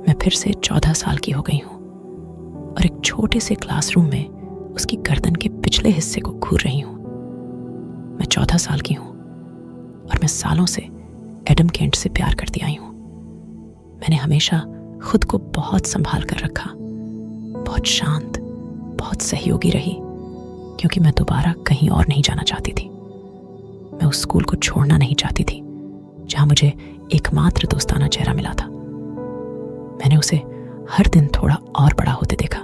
मैं फिर से 14 साल की हो गई हूँ और एक छोटे से क्लासरूम में उसकी गर्दन के पिछले हिस्से को घूर रही हूँ। मैं 14 साल की हूँ और मैं सालों से एडम केंट से प्यार करती आई हूँ। मैंने हमेशा खुद को बहुत संभाल कर रखा, बहुत शांत, बहुत सहयोगी रही, क्योंकि मैं दोबारा कहीं और नहीं जाना चाहती थी। मैं उस स्कूल को छोड़ना नहीं चाहती थी जहां मुझे एकमात्र दोस्ताना चेहरा मिला था। मैंने उसे हर दिन थोड़ा और बड़ा होते देखा,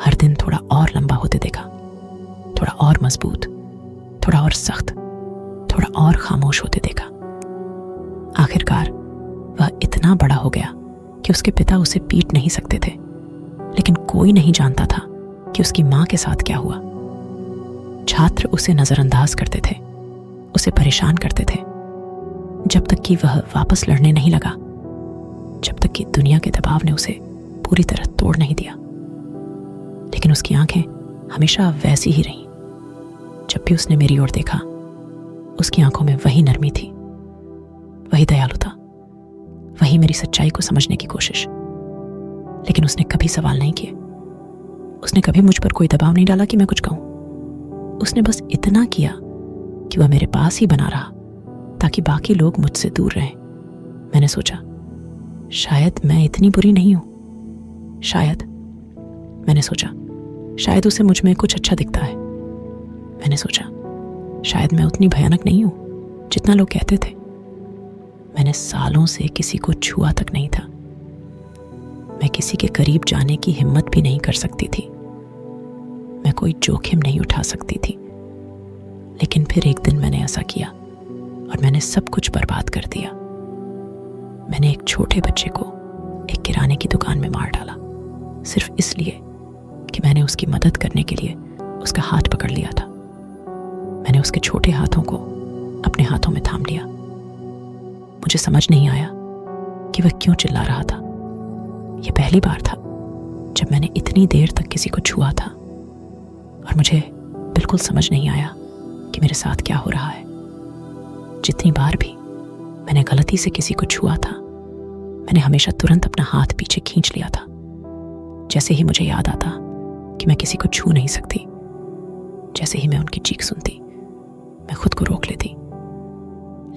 हर दिन थोड़ा और लंबा होते देखा, थोड़ा और मजबूत, थोड़ा और सख्त, थोड़ा और खामोश होते देखा। आखिरकार वह इतना बड़ा हो गया कि उसके पिता उसे पीट नहीं सकते थे, लेकिन कोई नहीं जानता था कि उसकी मां के साथ क्या हुआ। छात्र उसे नजरअंदाज करते थे, उसे परेशान करते थे, जब तक कि वह वापस लड़ने नहीं लगा, जब तक कि दुनिया के दबाव ने उसे पूरी तरह तोड़ नहीं दिया। लेकिन उसकी आंखें हमेशा वैसी ही रहीं। जब भी उसने मेरी ओर देखा, उसकी आंखों में वही नरमी थी, वही दयालुता, वही मेरी सच्चाई को समझने की कोशिश। लेकिन उसने कभी सवाल नहीं किए, उसने कभी मुझ पर कोई दबाव नहीं डाला कि मैं कुछ कहूं। उसने बस इतना किया कि वह मेरे पास ही बना रहा ताकि बाकी लोग मुझसे दूर रहें। मैंने सोचा, शायद मैं इतनी बुरी नहीं हूं। मैंने सोचा, शायद उसे मुझ में कुछ अच्छा दिखता है। मैंने सोचा, शायद मैं उतनी भयानक नहीं हूं जितना लोग कहते थे। मैंने सालों से किसी को छुआ तक नहीं था। मैं किसी के करीब जाने की हिम्मत भी नहीं कर सकती थी। मैं कोई जोखिम नहीं उठा सकती थी। लेकिन फिर एक दिन मैंने ऐसा किया और मैंने सब कुछ बर्बाद कर दिया। मैंने एक छोटे बच्चे को एक किराने की दुकान में मार डाला, सिर्फ इसलिए कि मैंने उसकी मदद करने के लिए उसका हाथ पकड़ लिया था। मैंने उसके छोटे हाथों को अपने हाथों में थाम लिया। मुझे समझ नहीं आया कि वह क्यों चिल्ला रहा था। यह पहली बार था जब मैंने इतनी देर तक किसी को छुआ था और मुझे बिल्कुल समझ नहीं आया कि मेरे साथ क्या हो रहा है। जितनी बार भी मैंने गलती से किसी को छुआ था, मैंने हमेशा तुरंत अपना हाथ पीछे खींच लिया था। जैसे ही मुझे याद आता कि मैं किसी को छू नहीं सकती, जैसे ही मैं उनकी चीख सुनती, मैं खुद को रोक लेती।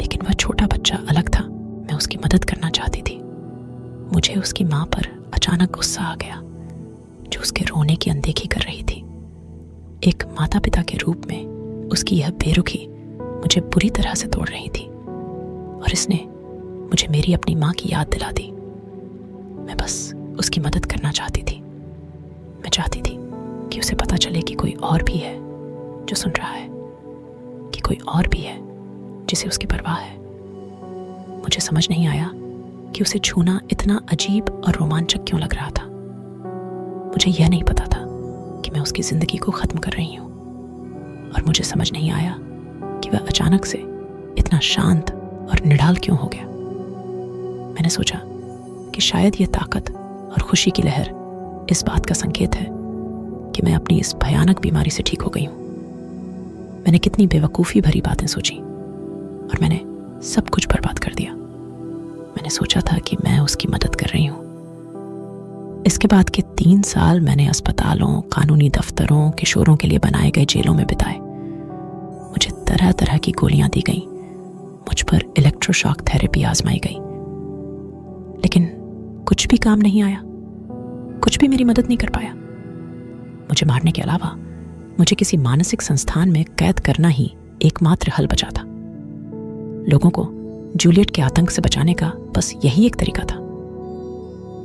लेकिन वह छोटा बच्चा अलग था। मैं उसकी मदद करना चाहती थी। मुझे उसकी मां पर अचानक गुस्सा आ गया, जो उसके रोने की अनदेखी कर रही थी। एक माता पिता के रूप में उसकी यह बेरुखी मुझे बुरी तरह से तोड़ रही थी और इसने मुझे मेरी अपनी मां की याद दिला दी। मैं बस उसकी मदद करना चाहती थी। मैं चाहती थी कि उसे पता चले कि कोई और भी है जो सुन रहा है, कि कोई और भी है जिसे उसकी परवाह है। मुझे समझ नहीं आया कि उसे छूना इतना अजीब और रोमांचक क्यों लग रहा था। मुझे यह नहीं पता था कि मैं उसकी जिंदगी को खत्म कर रही हूं, और मुझे समझ नहीं आया कि वह अचानक से इतना शांत और निढाल क्यों हो गया। मैंने सोचा कि शायद यह ताकत और खुशी की लहर इस बात का संकेत है कि मैं अपनी इस भयानक बीमारी से ठीक हो गई हूं। मैंने कितनी बेवकूफ़ी भरी बातें सोची और मैंने सब कुछ बर्बाद कर दिया। मैंने सोचा था कि मैं उसकी मदद कर रही हूं। इसके बाद के 3 साल मैंने अस्पतालों, कानूनी दफ्तरों, किशोरों के लिए बनाए गए जेलों में बिताए। मुझे तरह तरह की गोलियां दी गईं, मुझ पर इलेक्ट्रोशॉक थेरेपी आजमाई गई, लेकिन कुछ भी काम नहीं आया। कुछ भी मेरी मदद नहीं कर पाया। मुझे मारने के अलावा मुझे किसी मानसिक संस्थान में कैद करना ही एकमात्र हल बचा था। लोगों को जूलियट के आतंक से बचाने का बस यही एक तरीका था।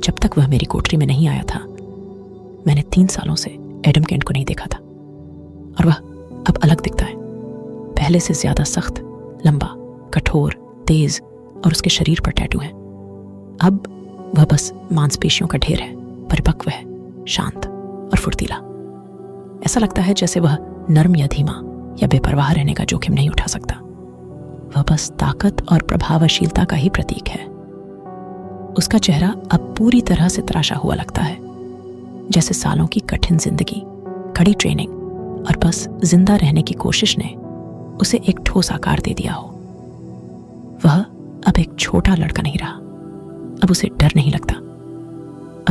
जब तक वह मेरी कोठरी में नहीं आया था, मैंने 3 सालों से एडम केंट को नहीं देखा था, और वह अब अलग दिखता है। पहले से ज्यादा सख्त, लंबा, कठोर, तेज, और उसके शरीर पर टैटू हैं। अब वह बस मांसपेशियों का ढेर है, परिपक्व है, शांत और फुर्तीला। ऐसा लगता है जैसे वह नर्म या धीमा या बेपरवाह रहने का जोखिम नहीं उठा सकता। वह बस ताकत और प्रभावशीलता का ही प्रतीक है। उसका चेहरा अब पूरी तरह से तराशा हुआ लगता है, जैसे सालों की कठिन जिंदगी, कड़ी ट्रेनिंग और बस जिंदा रहने की कोशिश ने उसे एक ठोस आकार दे दिया हो। वह अब एक छोटा लड़का नहीं रहा। अब उसे डर नहीं लगता,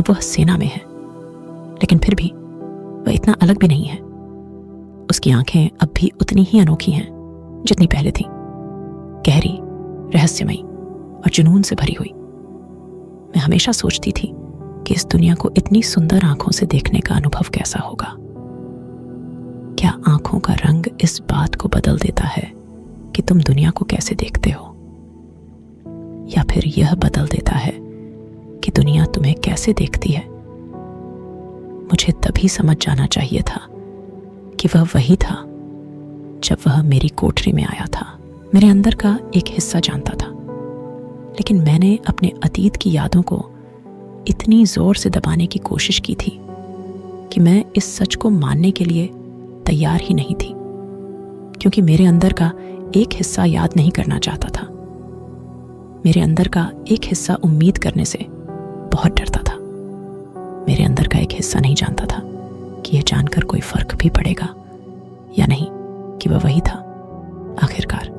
अब वह सेना में है, लेकिन फिर भी वह इतना अलग भी नहीं है। उसकी आंखें अब भी उतनी ही अनोखी हैं जितनी पहले थी, गहरी, रहस्यमयी और जुनून से भरी हुई। मैं हमेशा सोचती थी कि इस दुनिया को इतनी सुंदर आंखों से देखने का अनुभव कैसा होगा। क्या आंखों का रंग इस बात को बदल देता है कि तुम दुनिया को कैसे देखते हो, या फिर यह बदल देता है कि दुनिया तुम्हें कैसे देखती है? मुझे तभी समझ जाना चाहिए था कि वह वही था जब वह मेरी कोठरी में आया था। मेरे अंदर का एक हिस्सा जानता था, लेकिन मैंने अपने अतीत की यादों को इतनी जोर से दबाने की कोशिश की थी कि मैं इस सच को मानने के लिए तैयार ही नहीं थी, क्योंकि मेरे अंदर का एक हिस्सा याद नहीं करना चाहता था। मेरे अंदर का एक हिस्सा उम्मीद करने से बहुत डरता था। मेरे अंदर का एक हिस्सा नहीं जानता था कि यह जानकर कोई फर्क भी पड़ेगा या नहीं कि वह वही था आखिरकार।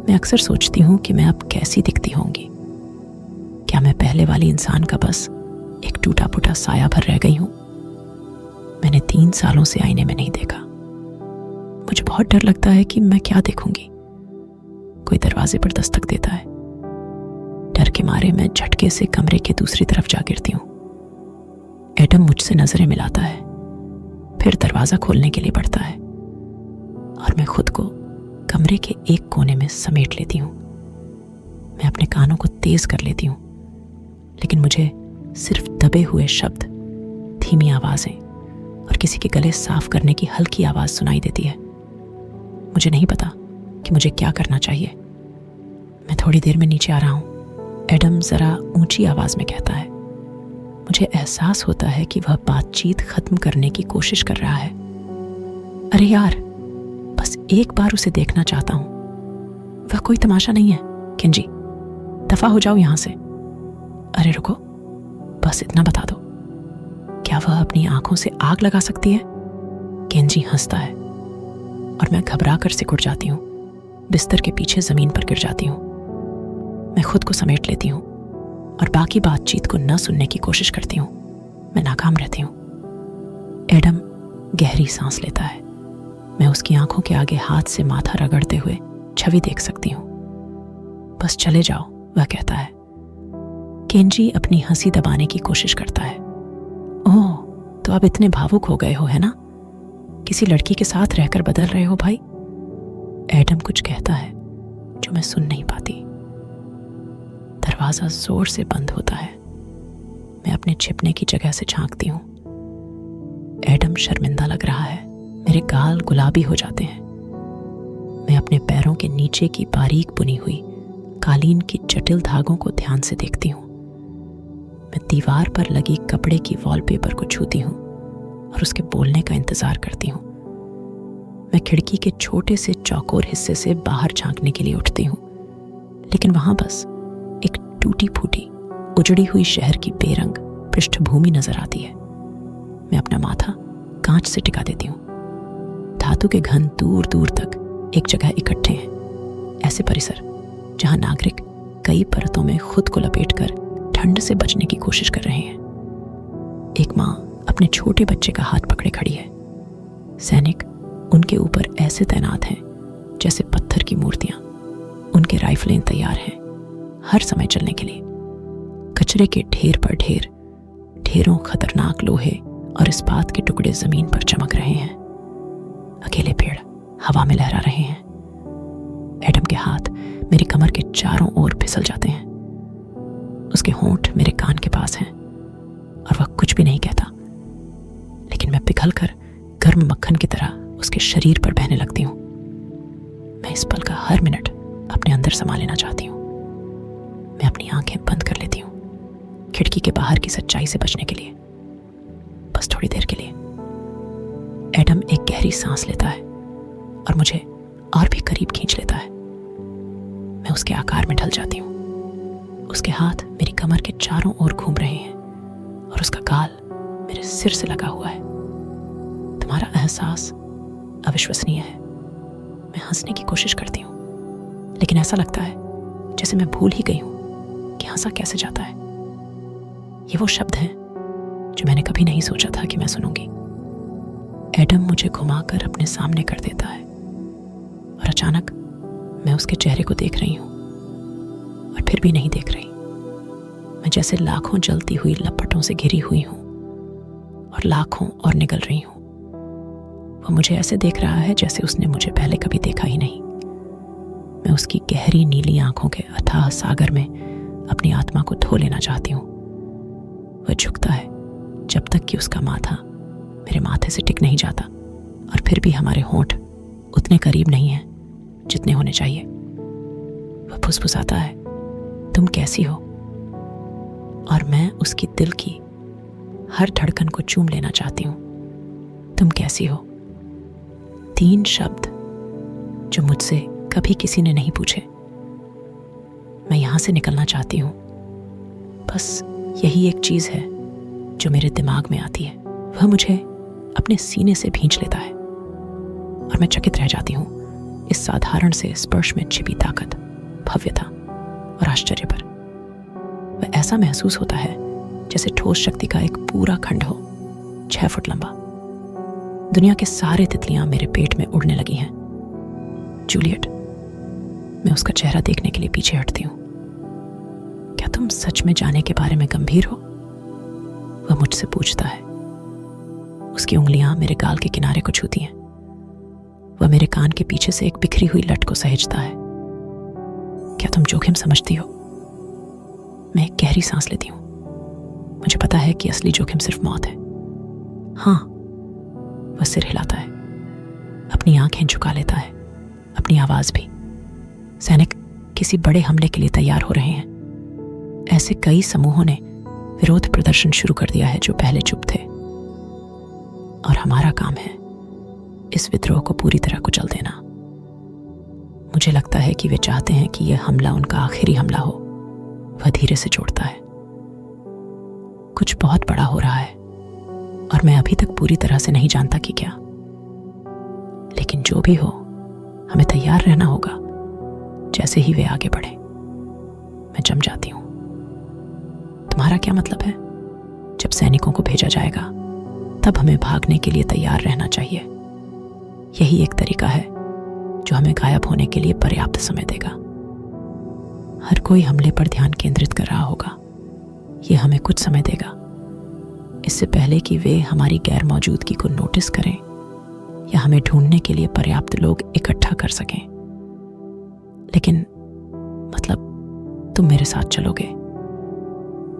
मैं अक्सर सोचती हूँ कि मैं अब कैसी दिखती होंगी। क्या मैं पहले वाली इंसान का बस एक टूटा फूटा साया भर रह गई हूँ? मैंने 3 सालों से आईने में नहीं देखा। मुझे बहुत डर लगता है कि मैं क्या देखूंगी। कोई दरवाजे पर दस्तक देता है। डर के मारे मैं झटके से कमरे के दूसरी तरफ जा गिरती हूँ। एडम मुझसे नजरें मिलाता है, फिर दरवाजा खोलने के लिए बढ़ता है और मैं खुद को कमरे के एक कोने में समेट लेती हूँ। मैं अपने कानों को तेज कर लेती हूँ, लेकिन मुझे सिर्फ दबे हुए शब्द, धीमी आवाजें और किसी के गले साफ करने की हल्की आवाज सुनाई देती है। मुझे नहीं पता कि मुझे क्या करना चाहिए। मैं थोड़ी देर में नीचे आ रहा हूँ, एडम जरा ऊंची आवाज में कहता है। मुझे एहसास होता है कि वह बातचीत खत्म करने की कोशिश कर रहा है। अरे यार, बस एक बार उसे देखना चाहता हूं। वह कोई तमाशा नहीं है। केंजी, दफा हो जाओ यहां से। अरे रुको, बस इतना बता दो, क्या वह अपनी आंखों से आग लगा सकती है? केंजी हंसता है और मैं घबरा कर सिकुड़ जाती हूँ। बिस्तर के पीछे जमीन पर गिर जाती हूँ। मैं खुद को समेट लेती हूँ और बाकी बातचीत को न सुनने की कोशिश करती हूँ। मैं नाकाम रहती हूँ। एडम गहरी सांस लेता है। मैं उसकी आंखों के आगे हाथ से माथा रगड़ते हुए छवि देख सकती हूँ। बस चले जाओ, वह कहता है। केंजी अपनी हंसी दबाने की कोशिश करता है। ओह, तो आप इतने भावुक हो गए हो, है ना? किसी लड़की के साथ रहकर बदल रहे हो भाई? एडम कुछ कहता है जो मैं सुन नहीं पाती। दरवाजा जोर से बंद होता है। मैं अपने छिपने की जगह से झांकती हूँ। एडम शर्मिंदा लग रहा है। मेरे गाल गुलाबी हो जाते हैं। मैं अपने पैरों के नीचे की बारीक बुनी हुई कालीन की जटिल धागों को ध्यान से देखती हूँ। मैं दीवार पर लगी कपड़े की वॉलपेपर को छूती हूँ और उसके बोलने का इंतजार करती हूँ। मैं खिड़की के छोटे से चौकोर हिस्से से बाहर झांकने के लिए उठती हूँ, लेकिन वहां बस एक टूटी फूटी उजड़ी हुई शहर की बेरंग पृष्ठभूमि नजर आती है। मैं अपना माथा कांच से टिका देती हूँ। धातु के घन दूर दूर तक एक जगह इकट्ठे हैं, ऐसे परिसर जहां नागरिक कई परतों में खुद को लपेटकर ठंड से बचने की कोशिश कर रहे हैं। एक माँ अपने छोटे बच्चे का हाथ पकड़े खड़ी है। सैनिक उनके ऊपर ऐसे तैनात हैं जैसे पत्थर की मूर्तियां। उनके राइफलें तैयार हैं हर समय चलने के लिए। कचरे के ढेर पर ढेर, ढेरों खतरनाक लोहे और इस्पात के टुकड़े जमीन पर चमक रहे हैं। अकेले पेड़ हवा में लहरा रहे हैं। एडम के हाथ मेरी कमर के चारों ओर फिसल जाते हैं। उसके होंठ मेरे कान के पास हैं और वह कुछ भी नहीं कहता, लेकिन मैं पिघलकर गर्म मक्खन की तरह उसके शरीर पर बहने लगती हूँ। मैं इस पल का हर मिनट अपने अंदर समा लेना चाहती हूँ। मैं अपनी आंखें बंद कर लेती हूँ, खिड़की के बाहर की सच्चाई से बचने के लिए, बस थोड़ी देर के लिए। एडम एक गहरी सांस लेता है और मुझे और भी करीब खींच लेता है। मैं उसके आकार में ढल जाती हूँ। उसके हाथ मेरी कमर के चारों ओर घूम रहे हैं और उसका गाल मेरे सिर से लगा हुआ है। तुम्हारा एहसास अविश्वसनीय है। मैं हंसने की कोशिश करती हूँ, लेकिन ऐसा लगता है जैसे मैं भूल ही गई हूँ कि हंसा कैसे जाता है। ये वो शब्द हैं जो मैंने कभी नहीं सोचा था कि मैं सुनूंगी। एडम मुझे घुमाकर अपने सामने कर देता है और अचानक मैं उसके चेहरे को देख रही हूं और फिर भी नहीं देख रही। मैं जैसे लाखों जलती हुई लपटों से घिरी हुई हूं और लाखों और निगल रही हूं। वो मुझे ऐसे देख रहा है जैसे उसने मुझे पहले कभी देखा ही नहीं। मैं उसकी गहरी नीली आंखों के अथाह सागर में अपनी आत्मा को धो लेना चाहती हूँ। वह झुकता है जब तक कि उसका माथा मेरे माथे से टिक नहीं जाता और फिर भी हमारे होंठ उतने करीब नहीं हैं जितने होने चाहिए। वह फुसफुसाता है, तुम कैसी हो? और मैं उसकी दिल की हर धड़कन को चूम लेना चाहती हूँ। तुम कैसी हो? 3 शब्द जो मुझसे कभी किसी ने नहीं पूछे। मैं यहां से निकलना चाहती हूँ। बस यही एक चीज है जो मेरे दिमाग में आती है। वह मुझे अपने सीने से भींच लेता है और मैं चकित रह जाती हूँ इस साधारण से स्पर्श में छिपी ताकत, भव्यता और आश्चर्य पर। वह ऐसा महसूस होता है जैसे ठोस शक्ति का एक पूरा खंड हो, 6 फुट लंबा। दुनिया के सारे तितलियां मेरे पेट में उड़ने लगी हैं। जूलियट, मैं उसका चेहरा देखने के लिए पीछे हटती हूँ। क्या तुम सच में जाने के बारे में गंभीर हो? वह मुझसे पूछता है। उसकी उंगलियां मेरे गाल के किनारे को छूती हैं। वह मेरे कान के पीछे से एक बिखरी हुई लट को सहेजता है। क्या तुम जोखिम समझती हो? मैं एक गहरी सांस लेती हूँ। मुझे पता है कि असली जोखिम सिर्फ मौत है। हाँ, वह सिर हिलाता है, अपनी आंखें झुका लेता है, अपनी आवाज भी। सैनिक किसी बड़े हमले के लिए तैयार हो रहे हैं। ऐसे कई समूहों ने विरोध प्रदर्शन शुरू कर दिया है जो पहले चुप थे, और हमारा काम है इस विद्रोह को पूरी तरह कुचल देना। मुझे लगता है कि वे चाहते हैं कि यह हमला उनका आखिरी हमला हो। वह धीरे से जोड़ता है, कुछ बहुत बड़ा हो रहा है और मैं अभी तक पूरी तरह से नहीं जानता कि क्या। लेकिन जो भी हो, हमें तैयार रहना होगा। जैसे ही वे आगे बढ़े, मैं जम जाती हूं। तुम्हारा क्या मतलब है? जब सैनिकों को भेजा जाएगा तब हमें भागने के लिए तैयार रहना चाहिए। यही एक तरीका है जो हमें गायब होने के लिए पर्याप्त समय देगा। हर कोई हमले पर ध्यान केंद्रित कर रहा होगा। यह हमें कुछ समय देगा, इससे पहले कि वे हमारी गैर मौजूदगी को नोटिस करें या हमें ढूंढने के लिए पर्याप्त लोग इकट्ठा कर सकें। लेकिन मतलब तुम मेरे साथ चलोगे?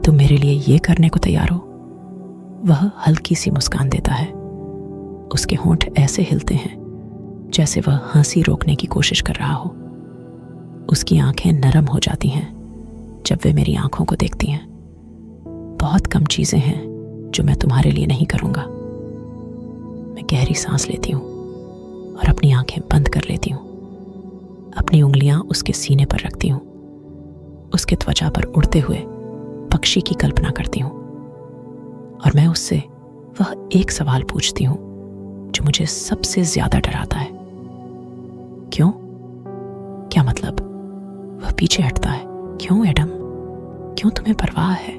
तुम मेरे लिए ये करने को तैयार हो? वह हल्की सी मुस्कान देता है। उसके होंठ ऐसे हिलते हैं जैसे वह हंसी रोकने की कोशिश कर रहा हो। उसकी आंखें नरम हो जाती हैं जब वे मेरी आंखों को देखती हैं। बहुत कम चीजें हैं जो मैं तुम्हारे लिए नहीं करूंगा। मैं गहरी सांस लेती हूँ और अपनी आंखें बंद कर लेती हूँ। अपनी उंगलियां उसके सीने पर रखती हूँ। उसके त्वचा पर उड़ते हुए पक्षी की कल्पना करती हूँ और मैं उससे वह एक सवाल पूछती हूँ जो मुझे सबसे ज्यादा डराता है। क्यों? क्या मतलब? वह पीछे हटता है। क्यों एडम? क्यों तुम्हें परवाह है?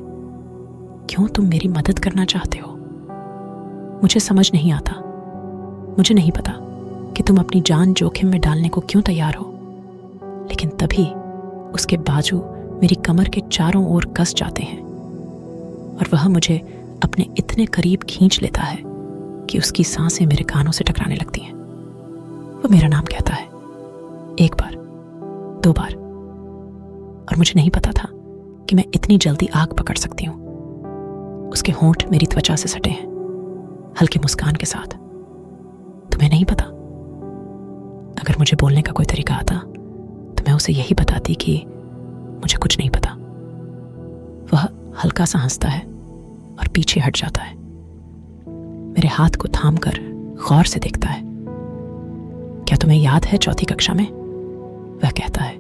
क्यों तुम मेरी मदद करना चाहते हो? मुझे समझ नहीं आता। मुझे नहीं पता कि तुम अपनी जान जोखिम में डालने को क्यों तैयार हो। लेकिन तभी उसके बाजू मेरी कमर के चारों ओर कस जाते हैं और वह मुझे अपने इतने करीब खींच लेता है कि उसकी सांसें मेरे कानों से टकराने लगती हैं। वह मेरा नाम कहता है, 1 बार, 2 बार, और मुझे नहीं पता था कि मैं इतनी जल्दी आग पकड़ सकती हूँ। उसके होंठ मेरी त्वचा से सटे हैं, हल्की मुस्कान के साथ। तुम्हें नहीं पता? अगर मुझे बोलने का कोई तरीका आता तो मैं उसे यही बताती कि मुझे कुछ नहीं पता। वह हल्का सा हंसता है और पीछे हट जाता है। मेरे हाथ को थामकर गौर से देखता है। क्या तुम्हें याद है 4th कक्षा में? वह कहता है,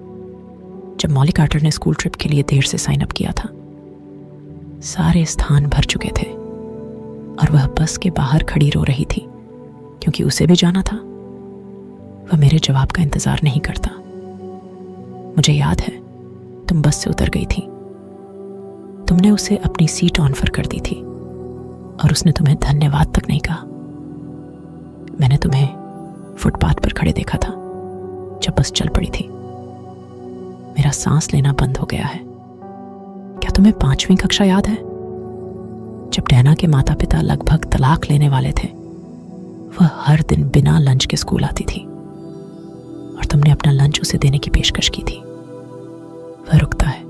जब मॉली कार्टर ने स्कूल ट्रिप के लिए देर से साइन अप किया था। सारे स्थान भर चुके थे और वह बस के बाहर खड़ी रो रही थी क्योंकि उसे भी जाना था। वह मेरे जवाब का इंतजार नहीं करता। मुझे याद है, तुम बस से उतर गई थी। तुमने उसे अपनी सीट ऑफर कर दी थी और उसने तुम्हें धन्यवाद तक नहीं कहा। मैंने तुम्हें फुटपाथ पर खड़े देखा था जब बस चल पड़ी थी। मेरा सांस लेना बंद हो गया है। क्या तुम्हें 5वीं कक्षा याद है, जब डैना के माता पिता लगभग तलाक लेने वाले थे? वह हर दिन बिना लंच के स्कूल आती थी और तुमने अपना लंच उसे देने की पेशकश की थी। वह रुकता है।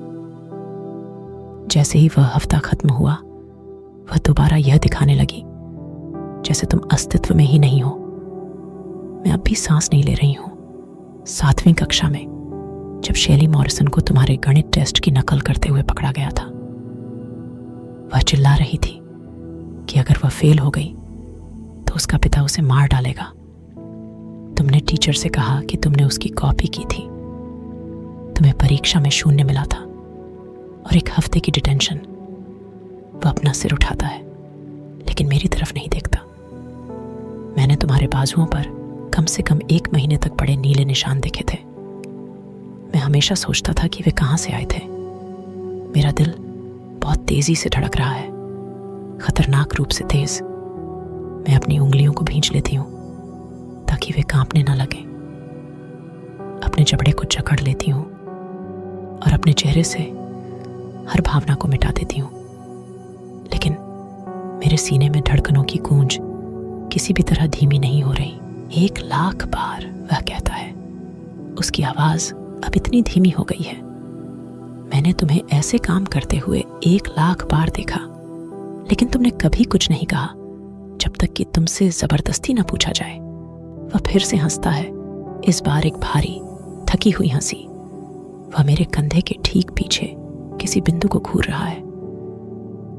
जैसे ही वह हफ्ता खत्म हुआ, वह दोबारा यह दिखाने लगी जैसे तुम अस्तित्व में ही नहीं हो। मैं अब भी सांस नहीं ले रही हूं। 7वीं कक्षा में जब शैली मॉरिसन को तुम्हारे गणित टेस्ट की नकल करते हुए पकड़ा गया था, वह चिल्ला रही थी कि अगर वह फेल हो गई तो उसका पिता उसे मार डालेगा। तुमने टीचर से कहा कि तुमने उसकी कॉपी की थी। तुम्हें परीक्षा में 0 मिला था और 1 हफ्ते की डिटेंशन। वह अपना सिर उठाता है लेकिन मेरी तरफ नहीं देखता। मैंने तुम्हारे बाजुओं पर कम से कम 1 महीने तक बड़े नीले निशान देखे थे। मैं हमेशा सोचता था कि वे कहां से आए थे। मेरा दिल बहुत तेजी से धड़क रहा है, खतरनाक रूप से तेज। मैं अपनी उंगलियों को भींच लेती हूं ताकि वे कांपने न लगे। अपने जबड़े को जकड़ लेती हूं और अपने चेहरे से हर भावना को मिटा देती हूं। लेकिन मेरे सीने में धड़कनों की गूंज किसी भी तरह धीमी नहीं हो रही। 1 लाख बार वह कहता है। उसकी आवाज अब इतनी धीमी हो गई है। मैंने तुम्हें ऐसे काम करते हुए 1 लाख बार देखा, लेकिन तुमने कभी कुछ नहीं कहा जब तक कि तुमसे जबरदस्ती न पूछा जाए। वह फिर से हंसता है, इस बार एक भारी थकी हुई हंसी। वह मेरे कंधे के ठीक पीछे किसी बिंदु को घूर रहा है।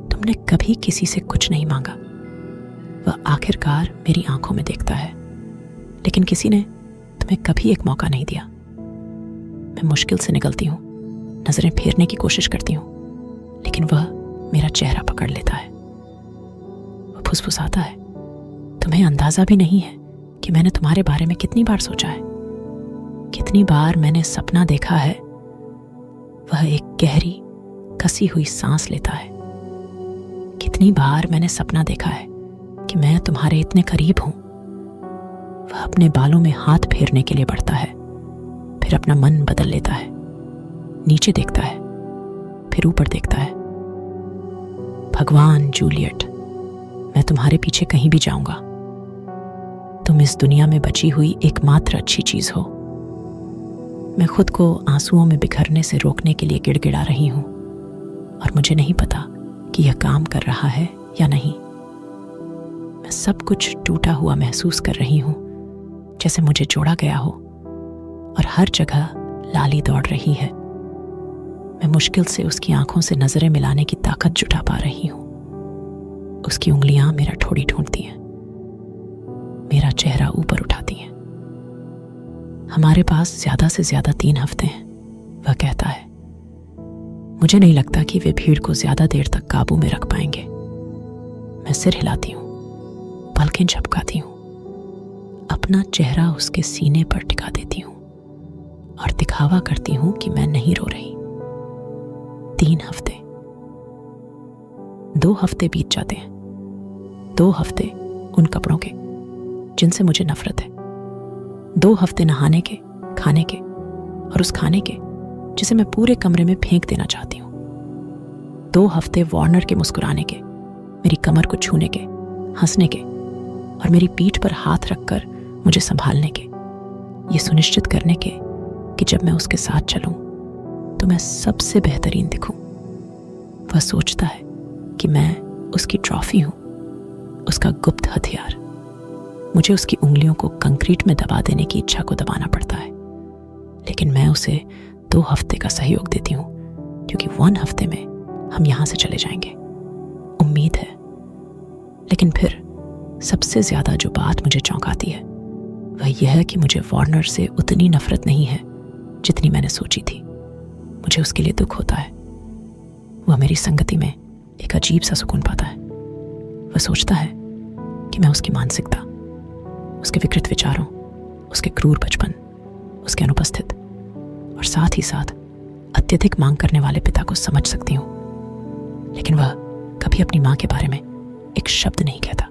तुमने कभी किसी से कुछ नहीं मांगा। वह आखिरकार मेरी आंखों में देखता है, लेकिन किसी ने तुम्हें कभी एक मौका नहीं दिया। मैं मुश्किल से निकलती हूँ, नजरें फेरने की कोशिश करती हूँ, लेकिन वह मेरा चेहरा पकड़ लेता है। वह फुसफुसाता है, तुम्हें अंदाजा भी नहीं है कि मैंने तुम्हारे बारे में कितनी बार सोचा है, कितनी बार मैंने सपना देखा है। वह एक गहरी कसी हुई सांस लेता है। कितनी बार मैंने सपना देखा है कि मैं तुम्हारे इतने करीब हूं। वह अपने बालों में हाथ फेरने के लिए बढ़ता है, फिर अपना मन बदल लेता है। नीचे देखता है, फिर ऊपर देखता है। भगवान जूलियट, मैं तुम्हारे पीछे कहीं भी जाऊंगा। तुम इस दुनिया में बची हुई एकमात्र अच्छी चीज हो। मैं खुद को आंसुओं में बिखरने से रोकने के लिए गिड़गिड़ा रही हूं और मुझे नहीं पता कि यह काम कर रहा है या नहीं। मैं सब कुछ टूटा हुआ महसूस कर रही हूं, जैसे मुझे जोड़ा गया हो और हर जगह लाली दौड़ रही है। मैं मुश्किल से उसकी आंखों से नजरें मिलाने की ताकत जुटा पा रही हूं। उसकी उंगलियां मेरा ठोड़ी ढूंढती हैं, मेरा चेहरा ऊपर उठाती हैं। हमारे पास ज्यादा से ज्यादा 3 हफ्ते हैं, वह कहता है। मुझे नहीं लगता कि वे भीड़ को ज्यादा देर तक काबू में रख पाएंगे। मैं सिर हिलाती हूं, पलकें झपकाती हूं, अपना चेहरा उसके सीने पर टिका देती हूं और दिखावा करती हूं कि मैं नहीं रो रही। 3 हफ्ते, 2 हफ्ते बीत जाते हैं। 2 हफ्ते उन कपड़ों के जिनसे मुझे नफरत है। 2 हफ्ते नहाने के, खाने के और उस खाने के जिसे मैं पूरे कमरे में फेंक देना चाहती हूँ। 2 हफ्ते वार्नर के मुस्कुराने के, मेरी कमर को छूने के, हंसने के और मेरी पीठ पर हाथ रखकर मुझे संभालने के, ये सुनिश्चित करने के कि जब मैं उसके साथ चलूं तो मैं सबसे बेहतरीन दिखूं। वह सोचता है कि मैं उसकी ट्रॉफी हूं, उसका गुप्त हथियार। मुझे उसकी उंगलियों को कंक्रीट में दबा देने की इच्छा को दबाना पड़ता है, लेकिन मैं उसे 2 हफ्ते का सहयोग देती हूँ, क्योंकि 1 हफ्ते में हम यहां से चले जाएंगे, उम्मीद है। लेकिन फिर सबसे ज्यादा जो बात मुझे चौंकाती है वह यह है कि मुझे वार्नर से उतनी नफरत नहीं है जितनी मैंने सोची थी। मुझे उसके लिए दुख होता है। वह मेरी संगति में एक अजीब सा सुकून पाता है। वह सोचता है कि मैं उसकी मानसिकता, उसके विकृत विचारों, उसके क्रूर बचपन, उसके अनुपस्थित और साथ ही साथ अत्यधिक मांग करने वाले पिता को समझ सकती हूँ। लेकिन वह कभी अपनी माँ के बारे में एक शब्द नहीं कहता।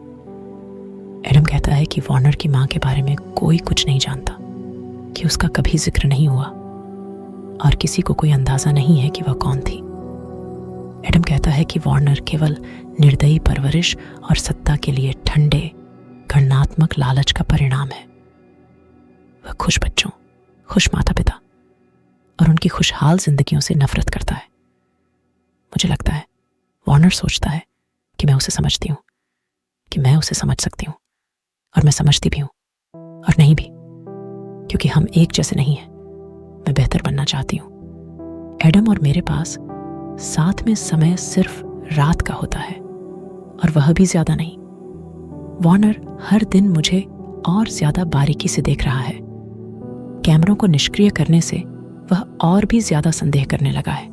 एडम कहता है कि वार्नर की माँ के बारे में कोई कुछ नहीं जानता, कि उसका कभी जिक्र नहीं हुआ और किसी को कोई अंदाजा नहीं है कि वह कौन थी। एडम कहता है कि वार्नर केवल निर्दयी परवरिश और सत्ता के लिए ठंडे गणनात्मक लालच का परिणाम है। वह खुश बच्चों, खुश माता पिता और उनकी खुशहाल जिंदगियों से नफरत करता है। मुझे लगता है वार्नर सोचता है कि मैं उसे समझती हूँ, कि मैं उसे समझ सकती हूँ, और मैं समझती भी हूँ और नहीं भी, क्योंकि हम एक जैसे नहीं हैं। मैं बेहतर बनना चाहती हूँ। एडम और मेरे पास साथ में समय सिर्फ रात का होता है, और वह भी ज्यादा नहीं। वार्नर हर दिन मुझे और ज्यादा बारीकी से देख रहा है। कैमरों को निष्क्रिय करने से वह और भी ज्यादा संदेह करने लगा है।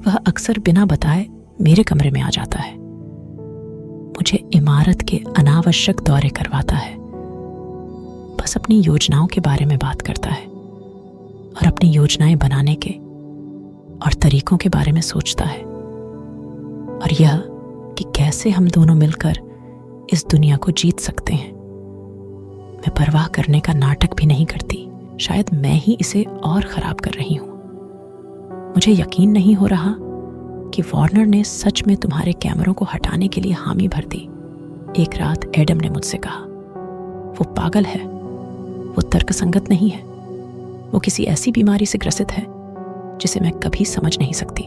वह अक्सर बिना बताए मेरे कमरे में आ जाता है, मुझे इमारत के अनावश्यक दौरे करवाता है, बस अपनी योजनाओं के बारे में बात करता है और अपनी योजनाएं बनाने के और तरीकों के बारे में सोचता है, और यह कि कैसे हम दोनों मिलकर इस दुनिया को जीत सकते हैं। मैं परवाह करने का नाटक भी नहीं करती। शायद मैं ही इसे और खराब कर रही हूं। मुझे यकीन नहीं हो रहा कि वार्नर ने सच में तुम्हारे कैमरों को हटाने के लिए हामी भर दी। एक रात एडम ने मुझसे कहा, वो पागल है, वो तर्कसंगत नहीं है, वो किसी ऐसी बीमारी से ग्रसित है जिसे मैं कभी समझ नहीं सकती।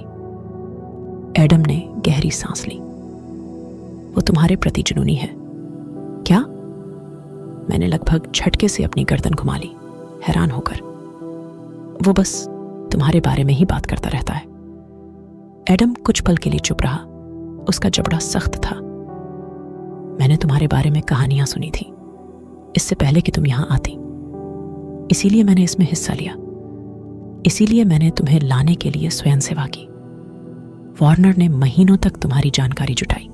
एडम ने गहरी सांस ली। वो तुम्हारे प्रति जुनूनी है। क्या? मैंने लगभग झटके से अपनी गर्दन घुमा ली, हैरान होकर। वो बस तुम्हारे बारे में ही बात करता रहता है। एडम कुछ पल के लिए चुप रहा। उसका जबड़ा सख्त था। मैंने तुम्हारे बारे में कहानियां सुनी थी इससे पहले कि तुम यहां आती, इसीलिए मैंने इसमें हिस्सा लिया। इसीलिए मैंने तुम्हें लाने के लिए स्वयं सेवा की। वार्नर ने महीनों तक तुम्हारी जानकारी जुटाई,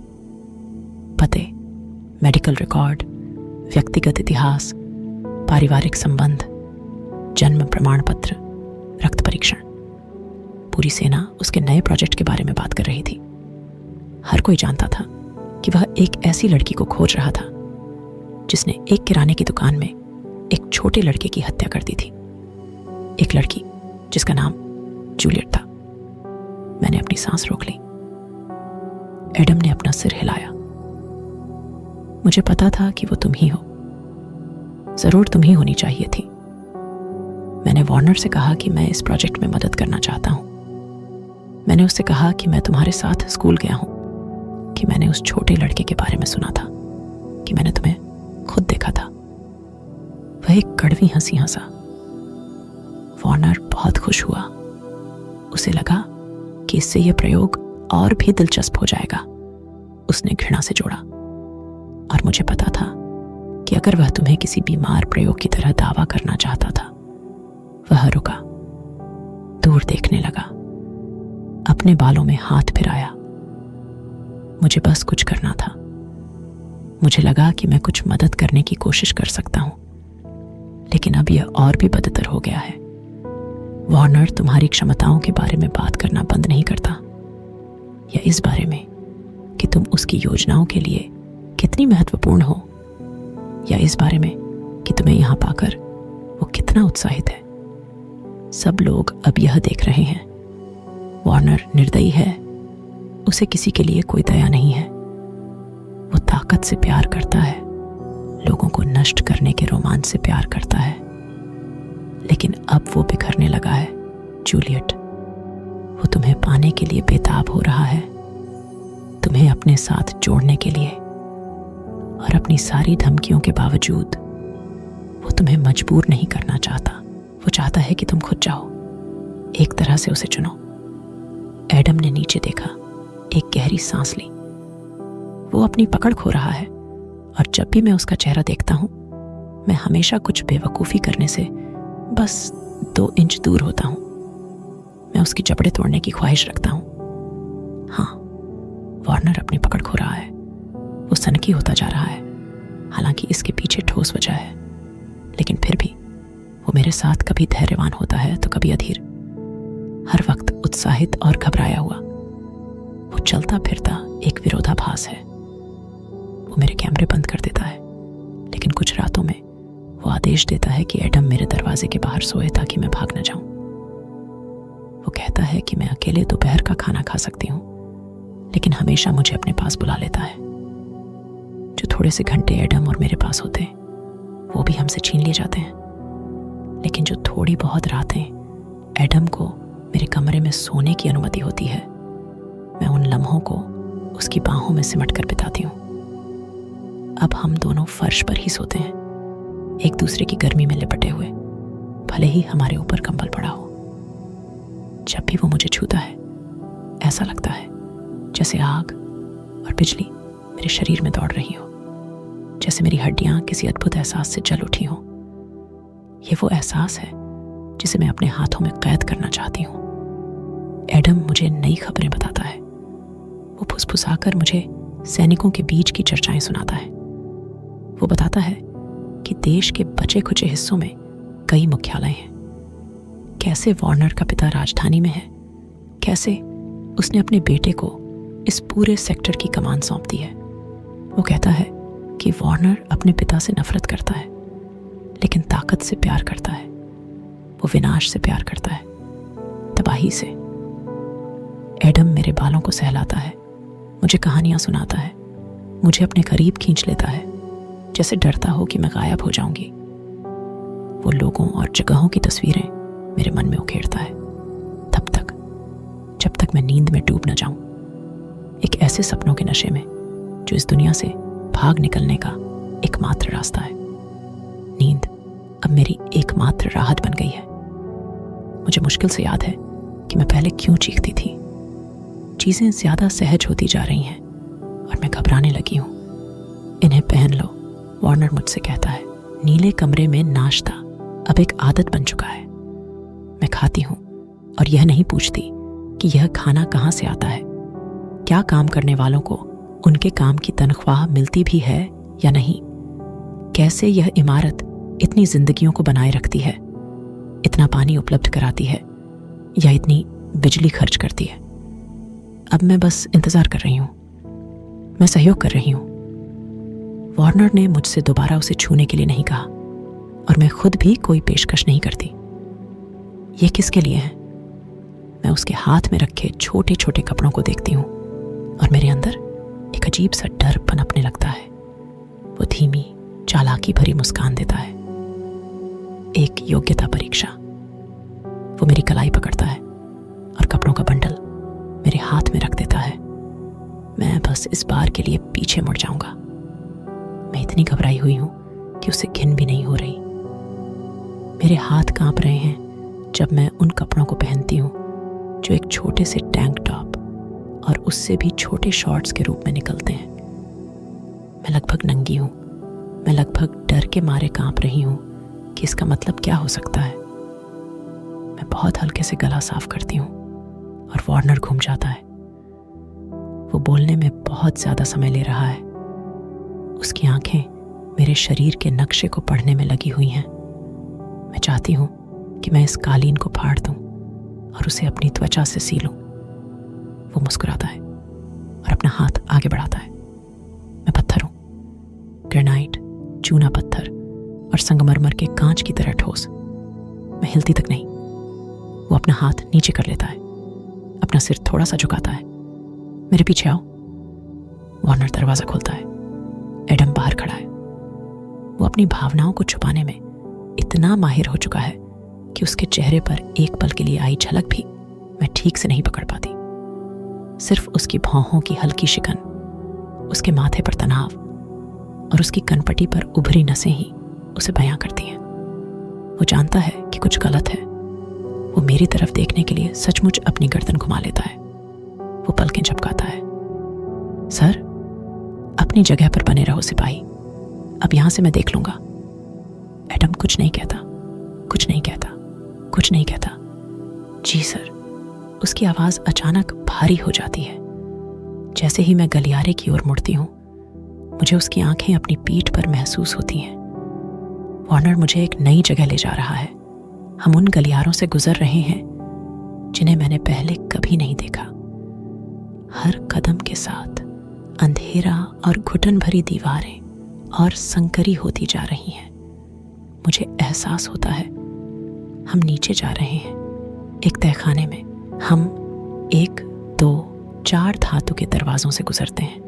पते, मेडिकल रिकॉर्ड, व्यक्तिगत इतिहास, पारिवारिक संबंध, जन्म प्रमाण पत्र, रक्त परीक्षण। पूरी सेना उसके नए प्रोजेक्ट के बारे में बात कर रही थी। हर कोई जानता था कि वह एक ऐसी लड़की को खोज रहा था जिसने एक किराने की दुकान में एक छोटे लड़के की हत्या कर दी थी। एक लड़की जिसका नाम जूलियट था। मैंने अपनी सांस रोक ली। एडम ने अपना सिर हिलाया। मुझे पता था कि वो तुम ही हो। जरूर तुम ही होनी चाहिए थी। मैंने वार्नर से कहा कि मैं इस प्रोजेक्ट में मदद करना चाहता हूं। मैंने उससे कहा कि मैं तुम्हारे साथ स्कूल गया हूं, कि मैंने उस छोटे लड़के के बारे में सुना था, कि मैंने तुम्हें खुद देखा था। वह एक कड़वी हंसी हंसा। वार्नर बहुत खुश हुआ। उसे लगा कि इससे यह प्रयोग और भी दिलचस्प हो जाएगा। उसने घृणा से जोड़ा, और मुझे पता था कि अगर वह तुम्हें किसी बीमार प्रयोग की तरह दावा करना चाहता था। वह रुका, दूर देखने लगा, अपने बालों में हाथ फिराया। मुझे बस कुछ करना था। मुझे लगा कि मैं कुछ मदद करने की कोशिश कर सकता हूं, लेकिन अब यह और भी बदतर हो गया है। वार्नर तुम्हारी क्षमताओं के बारे में बात करना बंद नहीं करता, या इस बारे में कि तुम उसकी योजनाओं के लिए कितनी महत्वपूर्ण हो, या इस बारे में कि तुम्हें यहां पाकर वो कितना उत्साहित है। सब लोग अब यह देख रहे हैं। वार्नर निर्दयी है। उसे किसी के लिए कोई दया नहीं है। वो ताकत से प्यार करता है, लोगों को नष्ट करने के रोमांच से प्यार करता है। लेकिन अब वो बिखरने लगा है। जूलियट, वो तुम्हें पाने के लिए बेताब हो रहा है, तुम्हें अपने साथ जोड़ने के लिए, और अपनी सारी धमकियों के बावजूद वो तुम्हें मजबूर नहीं करना चाहता। वो चाहता है कि तुम खुद जाओ, एक तरह से उसे चुनो। एडम ने नीचे देखा, एक गहरी सांस ली। वो अपनी पकड़ खो रहा है, और जब भी मैं उसका चेहरा देखता हूं, मैं हमेशा कुछ बेवकूफ़ी करने से बस 2 इंच दूर होता हूं। मैं उसकी जबड़े तोड़ने की ख्वाहिश रखता हूं। हाँ, वार्नर अपनी पकड़ खो रहा है। वो सनकी होता जा रहा है, हालांकि इसके पीछे ठोस वजह है। लेकिन फिर भी वो मेरे साथ कभी धैर्यवान होता है तो कभी अधीर, हर वक्त उत्साहित और घबराया हुआ। वो चलता फिरता एक विरोधाभास है। वो मेरे कैमरे बंद कर देता है, लेकिन कुछ रातों में वो आदेश देता है कि एडम मेरे दरवाजे के बाहर सोए ताकि मैं भाग न जाऊं। वो कहता है कि मैं अकेले दोपहर का खाना खा सकती हूँ, लेकिन हमेशा मुझे अपने पास बुला लेता है। जो थोड़े से घंटे एडम और मेरे पास होते हैं वो भी हमसे छीन लिए जाते हैं, लेकिन जो थोड़ी बहुत रातें एडम को मेरे कमरे में सोने की अनुमति होती है, मैं उन लम्हों को उसकी बाहों में सिमट कर बिताती हूँ। अब हम दोनों फर्श पर ही सोते हैं, एक दूसरे की गर्मी में लिपटे हुए, भले ही हमारे ऊपर कंबल पड़ा हो। जब भी वो मुझे छूता है ऐसा लगता है जैसे आग और बिजली मेरे शरीर में दौड़ रही हो, जैसे मेरी हड्डियां किसी अद्भुत एहसास से जल उठी हों। ये वो एहसास है जिसे मैं अपने हाथों में कैद करना चाहती हूँ। एडम मुझे नई खबरें बताता है। वो फुसफुसाकर मुझे सैनिकों के बीच की चर्चाएं सुनाता है। वो बताता है कि देश के बचे खुचे हिस्सों में कई मुख्यालय हैं, कैसे वार्नर का पिता राजधानी में है, कैसे उसने अपने बेटे को इस पूरे सेक्टर की कमान सौंप दी है। वो कहता है कि वार्नर अपने पिता से नफरत करता है, लेकिन ताकत से प्यार करता है। वो विनाश से प्यार करता है, तबाही से। एडम मेरे बालों को सहलाता है, मुझे कहानियां सुनाता है, मुझे अपने करीब खींच लेता है, जैसे डरता हो कि मैं गायब हो जाऊंगी। वो लोगों और जगहों की तस्वीरें मेरे मन में उखेड़ता है, तब तक जब तक मैं नींद में डूब न जाऊं, एक ऐसे सपनों के नशे में जो इस दुनिया से भाग निकलने का एकमात्र रास्ता है। नींद अब मेरी एकमात्र राहत बन गई है। मुझे मुश्किल से याद है कि मैं पहले क्यों चीखती थी। चीजें ज्यादा सहज होती जा रही हैं और मैं घबराने लगी हूं। इन्हें पहन लो, वार्नर मुझसे कहता है। नीले कमरे में नाश्ता अब एक आदत बन चुका है। मैं खाती हूं और यह नहीं पूछती कि यह खाना कहां से आता है, क्या काम करने वालों को उनके काम की तनख्वाह मिलती भी है या नहीं, कैसे यह इमारत इतनी जिंदगियों को बनाए रखती है, इतना पानी उपलब्ध कराती है या इतनी बिजली खर्च करती है। अब मैं बस इंतजार कर रही हूं, मैं सहयोग कर रही हूं। वार्नर ने मुझसे दोबारा उसे छूने के लिए नहीं कहा और मैं खुद भी कोई पेशकश नहीं करती। ये किसके लिए है? मैं उसके हाथ में रखे छोटे छोटे कपड़ों को देखती हूं और मेरे अंदर एक अजीब सा डर पनपने लगता है। वो धीमी चालाकी भरी मुस्कान देता है। एक योग्यता परीक्षा। वो मेरी कलाई पकड़ता है और कपड़ों का बंडल मेरे हाथ में रख देता है। मैं बस इस बार के लिए पीछे मुड़ जाऊंगा। मैं इतनी घबराई हुई हूं कि उसे घिन भी नहीं हो रही। मेरे हाथ कांप रहे हैं जब मैं उन कपड़ों को पहनती हूं जो एक छोटे से टैंक टॉप और उससे भी छोटे शॉर्ट्स के रूप में निकलते हैं। मैं लगभग नंगी हूं। मैं लगभग डर के मारे कांप रही हूं कि इसका मतलब क्या हो सकता है। मैं बहुत हल्के से गला साफ करती हूं और वार्नर घूम जाता है। वो बोलने में बहुत ज्यादा समय ले रहा है। उसकी आंखें मेरे शरीर के नक्शे को पढ़ने में लगी हुई हैं। मैं चाहती हूं कि मैं इस कालीन को फाड़ दूं और उसे अपनी त्वचा से सी लूं। वो मुस्कुराता है और अपना हाथ आगे बढ़ाता है। मैं पत्थर हूं, ग्रेनाइट, चूना पत्थर और संगमरमर के कांच की तरह ठोस। मैं हिलती तक नहीं। वो अपना हाथ नीचे कर लेता है, अपना सिर थोड़ा सा झुकाता है। मेरे पीछे आओ। वार्नर दरवाजा खोलता है। एडम बाहर खड़ा है। वो अपनी भावनाओं को छुपाने में इतना माहिर हो चुका है कि उसके चेहरे पर एक पल के लिए आई झलक भी मैं ठीक से नहीं पकड़ पाती। सिर्फ उसकी भौहों की हल्की शिकन, उसके माथे पर तनाव और उसकी कनपटी पर उभरी नसें ही उसे बयां करती हैं। वो जानता है कि कुछ गलत है। वो मेरी तरफ देखने के लिए सचमुच अपनी गर्दन घुमा लेता है। वो पलकें झपकाता है। सर, अपनी जगह पर बने रहो सिपाही, अब यहां से मैं देख लूंगा। एडम कुछ नहीं कहता, कुछ नहीं कहता, कुछ नहीं कहता। जी सर। उसकी आवाज अचानक भारी हो जाती है। जैसे ही मैं गलियारे की ओर मुड़ती हूं, मुझे उसकी आंखें अपनी पीठ पर महसूस होती हैं। वार्नर मुझे एक नई जगह ले जा रहा है। हम उन गलियारों से गुजर रहे हैं जिन्हें मैंने पहले कभी नहीं देखा। हर कदम के साथ अंधेरा और घुटन भरी दीवारें और संकरी होती जा रही हैं। मुझे एहसास होता है हम नीचे जा रहे हैं, एक तहखाने में। हम 1, 2, 4 धातु के दरवाजों से गुजरते हैं।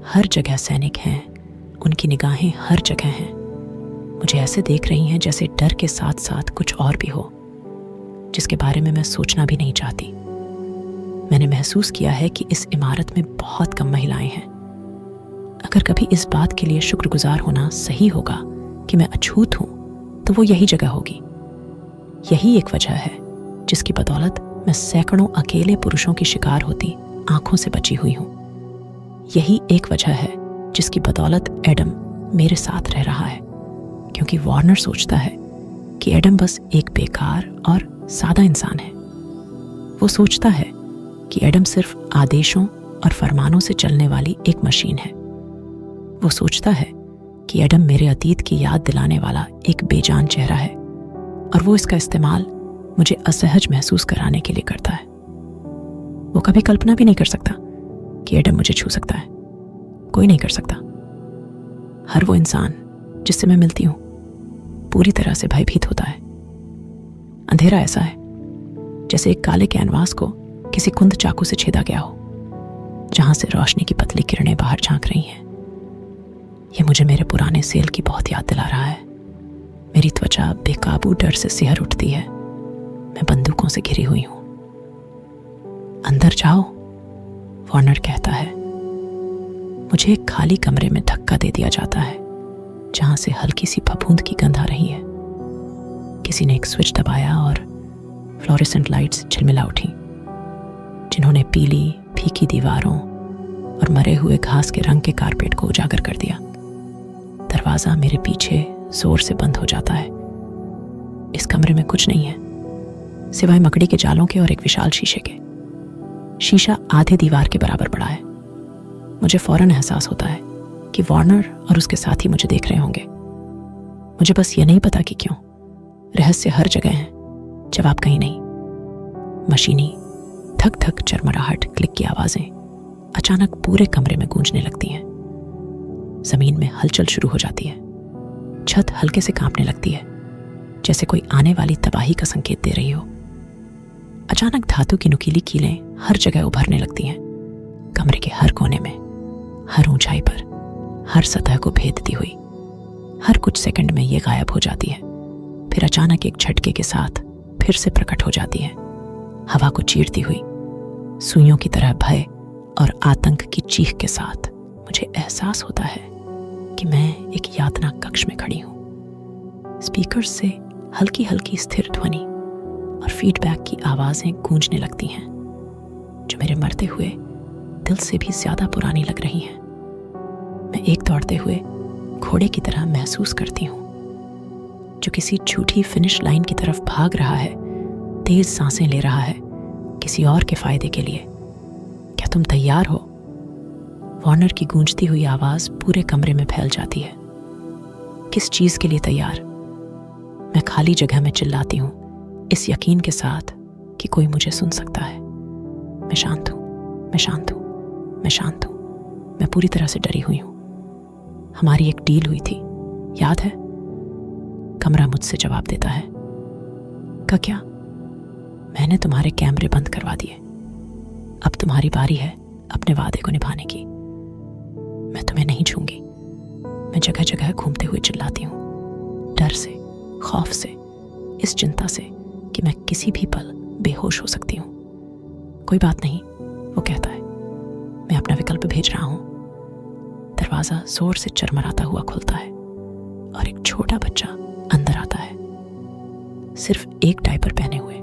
हर जगह सैनिक हैं, उनकी निगाहें हर जगह हैं। मुझे ऐसे देख रही हैं जैसे डर के साथ साथ कुछ और भी हो, जिसके बारे में मैं सोचना भी नहीं चाहती। मैंने महसूस किया है कि इस इमारत में बहुत कम महिलाएं हैं। अगर कभी इस बात के लिए शुक्रगुजार होना सही होगा कि मैं अछूत हूं, तो वो यही जगह होगी। यही एक वजह है जिसकी बदौलत मैं सैकड़ों अकेले पुरुषों की शिकार होती आंखों से बची हुई हूं। यही एक वजह है जिसकी बदौलत एडम मेरे साथ रह रहा है, क्योंकि वार्नर सोचता है कि एडम बस एक बेकार और सादा इंसान है। वो सोचता है कि एडम सिर्फ आदेशों और फरमानों से चलने वाली एक मशीन है। वो सोचता है कि एडम मेरे अतीत की याद दिलाने वाला एक बेजान चेहरा है, और वो इसका इस्तेमाल मुझे असहज महसूस कराने के लिए करता है। वो कभी कल्पना भी नहीं कर सकता कि एडम मुझे छू सकता है। कोई नहीं कर सकता। हर वो इंसान जिससे मैं मिलती हूँ पूरी तरह से भयभीत होता है। अंधेरा ऐसा है जैसे एक काले कैनवास को किसी कुंद चाकू से छेदा गया हो, जहां से रोशनी की पतली किरणें बाहर झांक रही हैं। ये मुझे मेरे पुराने सेल की बहुत याद दिला रहा है। मेरी त्वचा बेकाबू डर से सिहर उठती है। मैं बंदूकों से घिरी हुई हूं। अंदर जाओ, वार्नर कहता है। मुझे एक खाली कमरे में धक्का दे दिया जाता है, जहां से हल्की सी फफूंद की गंध आ रही है। किसी ने एक स्विच दबाया और फ्लोरेसेंट लाइट्स झिलमिला उठी, जिन्होंने पीली फीकी दीवारों और मरे हुए घास के रंग के कारपेट को उजागर कर दिया। दरवाजा मेरे पीछे जोर से बंद हो जाता है। इस कमरे में कुछ नहीं है सिवाय मकड़ी के जालों के और एक विशाल शीशे के। शीशा आधे दीवार के बराबर बड़ा है। मुझे फौरन एहसास होता है कि वार्नर और उसके साथी मुझे देख रहे होंगे। मुझे बस ये नहीं पता कि क्यों। रहस्य हर जगह है, जवाब कहीं नहीं। मशीनी धक धक चरमराहट क्लिक की आवाजें अचानक पूरे कमरे में गूंजने लगती हैं। जमीन में हलचल शुरू हो जाती है। छत हल्के से कांपने लगती है, जैसे कोई आने वाली तबाही का संकेत दे रही हो। अचानक धातु की नुकीली कीलें हर जगह उभरने लगती हैं, कमरे के हर कोने में, हर ऊंचाई पर, हर सतह को भेदती हुई। हर कुछ सेकंड में ये गायब हो जाती है, फिर अचानक एक झटके के साथ फिर से प्रकट हो जाती है, हवा को चीरती हुई, सुइयों की तरह भय और आतंक की चीख के साथ। मुझे एहसास होता है कि मैं एक यातना कक्ष में खड़ी हूं। स्पीकर्स से हल्की हल्की स्थिर ध्वनि और फीडबैक की आवाजें गूंजने लगती हैं, जो मेरे मरते हुए दिल से भी ज्यादा पुरानी लग रही हैं। मैं एक दौड़ते हुए घोड़े की तरह महसूस करती हूं, जो किसी झूठी फिनिश लाइन की तरफ भाग रहा है, तेज सांसें ले रहा है किसी और के फायदे के लिए। क्या तुम तैयार हो? वार्नर की गूंजती हुई आवाज पूरे कमरे में फैल जाती है। किस चीज के लिए तैयार? मैं खाली जगह में चिल्लाती हूं, इस यकीन के साथ कि कोई मुझे सुन सकता है। मैं शांत हूं, मैं शांत हूं, मैं शांत हूं। मैं पूरी तरह से डरी हुई हूं। हमारी एक डील हुई थी, याद है? कमरा मुझसे जवाब देता है। का क्या? मैंने तुम्हारे कैमरे बंद करवा दिए। अब तुम्हारी बारी है अपने वादे को निभाने की। मैं तुम्हें नहीं छूंगी। मैं जगह जगह घूमते हुए चिल्लाती हूँ, डर से, खौफ से, इस चिंता से कि मैं किसी भी पल बेहोश हो सकती हूँ। कोई बात नहीं, वो कहता है। मैं अपना विकल्प भेज रहा हूँ। दरवाजा जोर से चरमराता हुआ खुलता है और एक छोटा बच्चा अंदर आता है, सिर्फ एक डायपर पहने हुए।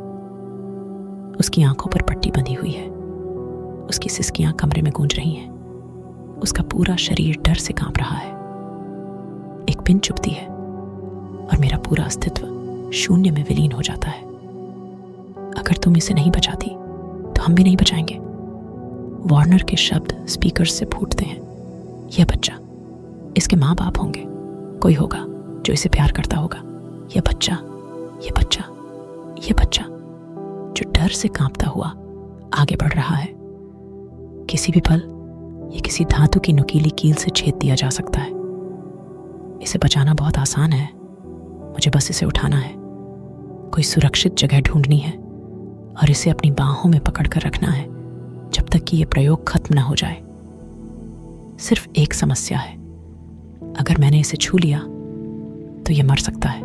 उसकी आंखों पर पट्टी बंधी हुई है। उसकी सिसकियां कमरे में गूंज रही हैं। उसका पूरा शरीर डर से कांप रहा है। एक पिन चुभती है और मेरा पूरा अस्तित्व शून्य में विलीन हो जाता है। अगर तुम इसे नहीं बचाती तो हम भी नहीं बचाएंगे। वार्नर के शब्द स्पीकर से फूटते हैं। यह बच्चा, इसके माँ बाप होंगे, कोई होगा जो इसे प्यार करता होगा। यह बच्चा, यह बच्चा, यह बच्चा जो डर से कांपता हुआ आगे बढ़ रहा है। किसी भी पल ये किसी धातु की नुकीली कील से छेद दिया जा सकता है। इसे बचाना बहुत आसान है, मुझे बस इसे उठाना है, कोई सुरक्षित जगह ढूंढनी है और इसे अपनी बाहों में पकड़कर रखना है जब तक कि यह प्रयोग खत्म ना हो जाए। सिर्फ एक समस्या है, अगर मैंने इसे छू लिया तो यह मर सकता है।